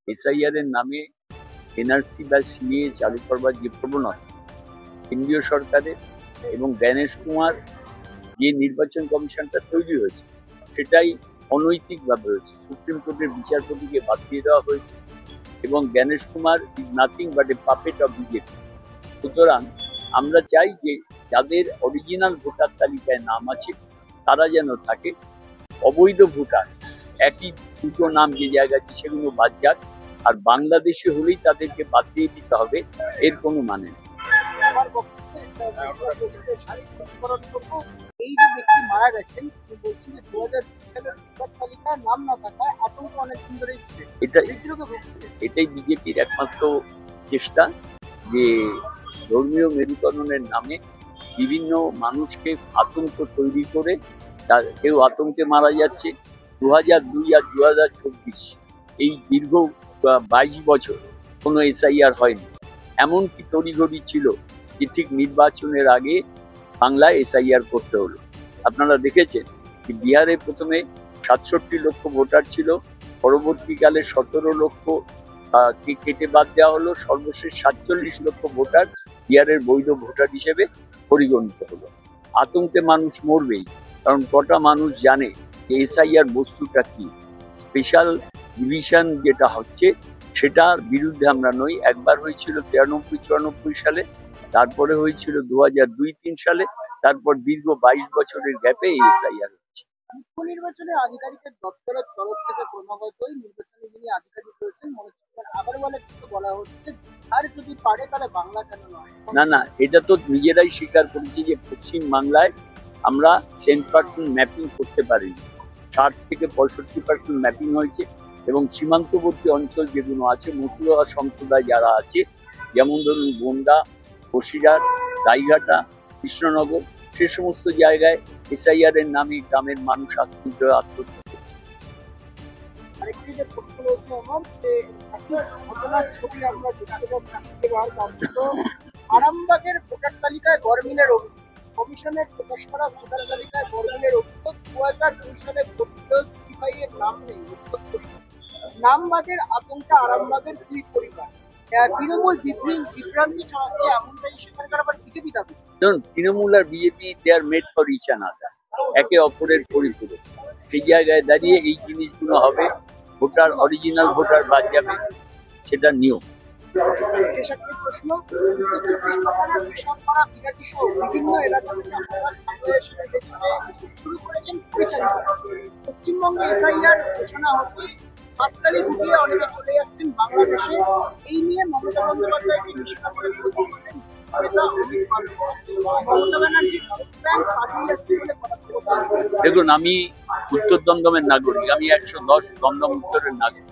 SIR এর নামে NRC বা সিএ চালু করবার যে প্রবণতা কেন্দ্রীয় সরকারের এবং জ্ঞানেশ কুমার যে নির্বাচন কমিশনটা তৈরি হয়েছে সেটাই অনৈতিকভাবে হয়েছে। সুপ্রিম কোর্টের বিচারপতিকে বাদ দিয়ে দেওয়া হয়েছে এবং Gyanesh Kumar is nothing but A puppet of BJP. সুতরাং আমরা চাই যে যাদের অরিজিনাল ভোটার তালিকায় নাম আছে তারা যেন থাকে, অবৈধ ভোটার একই দুটো নাম যে জায়গায় আছে সেগুলো বাদ যাক, আর বাংলাদেশি হলেই তাদেরকে বাদ দিয়ে দিতে হবে, এর কোনো মানে নেই। এই যে ব্যক্তি মারা গেছেন তিনি বলছেন যে 2002 সালের ভোটার তালিকায় নাম না থাকায় আতঙ্ক অনেক দিন ধরেই ছিল। এটাই বিজেপির একমাত্র চেষ্টা, যে ধর্মীয় মেরুকরণের নামে বিভিন্ন মানুষকে আতঙ্ক তৈরি করে কেউ আতঙ্কে মারা যাচ্ছে। 2002 আর 2024 এই দীর্ঘ 22 বছর কোনো এসআইআর হয়নি। এমনকি তড়িঘড়ি ছিল যে ঠিক নির্বাচনের আগে বাংলায় এসআইআর করতে হলো। আপনারা দেখেছেন যে বিহারে প্রথমে 67 লক্ষ ভোটার ছিল, পরবর্তীকালে 17 লক্ষ কে কেটে বাদ দেওয়া হলো, সর্বশেষ 47 লক্ষ ভোটার বিহারের বৈধ ভোটার হিসেবে পরিগণিত হলো। আতঙ্কে মানুষ মরবেই, কারণ কটা মানুষ জানে যে এসআইআর বস্তুটা কি। স্পেশাল ডিভিশন যেটা হচ্ছে সেটার বিরুদ্ধে আমরা নই। একবার হয়েছিল 93-94 সালে, তারপরে হয়েছিল 2002-03 সালে, তারপর দীর্ঘ 22 বছরের গ্যাপে এই এসআইআর হচ্ছে। মুখ্য নির্বাচনী আধিকারিকের দপ্তরের তরফ থেকে ক্রমাগতই নির্বাচনী যিনি আধিকারিক রয়েছেন মনোজ কুমার আগরওয়ালের কিছু বলা হচ্ছে, আর যদি পারে তাহলে বাংলা কেন নয়। না, এটা তো নিজেরাই স্বীকার করেছি যে পশ্চিম বাংলায় আমরা 10% ম্যাপিং করতে পারিনি। 60 থেকে 65% ম্যাপিং হয়েছে এবং সীমান্তবর্তী অঞ্চল যেগুলো আছে, মতুয়া সম্প্রদায় যারা আছে, যেমন ধরুন বনগা, বসিরহাট, গাইঘাটা, কৃষ্ণনগর, সে সমস্ত জায়গায় এসআইআর এর নামে গ্রামের মানুষ আত্মহত্যা করছে। আরেকটি যে প্রশ্ন রয়েছে আমার, যে একটা ঘটনার ছবি আমরা দেখতে পাচ্ছি, আরামবাগের ভোটার তালিকায় গরমিলের অভিযোগ, কমিশনের প্রকাশ করা ভোটার তালিকায় গরমিলের অভিযোগ, 2002 সালে এর নাম নেই। নামবাদের আতঙ্কে আরামবাগের দুই পরিবার, তৃণমূল বিভ্রান্তি ছড়াচ্ছে, এমনটাই সেখানকার আবার বিজেপি দাবি। তৃণমূল আর BJP they are made for each another, একে অপরের পরিপূরক। সেই জায়গায় দাঁড়িয়ে এই জিনিসগুলো হবে, ভোটার অরিজিনাল ভোটার বাদ যাবে, সেটা নিয়ম। প্রশ্ন, বিভিন্ন এলাকা থেকে শুরু করেছেন পরিচালিত। পশ্চিমবঙ্গে এসআইআর ঘোষণা হতে হাততালি গুটিয়ে অনেকে চলে যাচ্ছেন বাংলাদেশে। এই নিয়ে মমতা বন্দ্যোপাধ্যায়কে নিষেধাজ্ঞা ঘোষণা করলেন মমতা ব্যানার্জি। দেখুন, আমি উত্তর দমদমের নাগরিক, আমি 110 দমদম উত্তরের নাগরিক।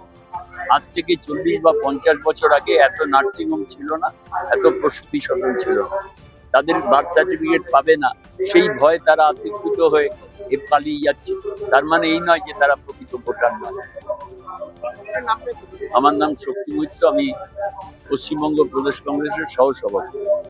আজ থেকে 40 বা 50 বছর আগে এত নার্সিংহোম ছিল না, এত প্রসূতি সদন ছিল না। তাদের বার্থ সার্টিফিকেট পাবে না সেই ভয়ে তারা আতঙ্কিত হয়ে পালিয়ে যাচ্ছে। তার মানে এই নয় যে তারা প্রকৃত ভোটার নয়। আমার নাম শক্তি মৈত্র, আমি পশ্চিমবঙ্গ প্রদেশ কংগ্রেসের সহ সভাপতি।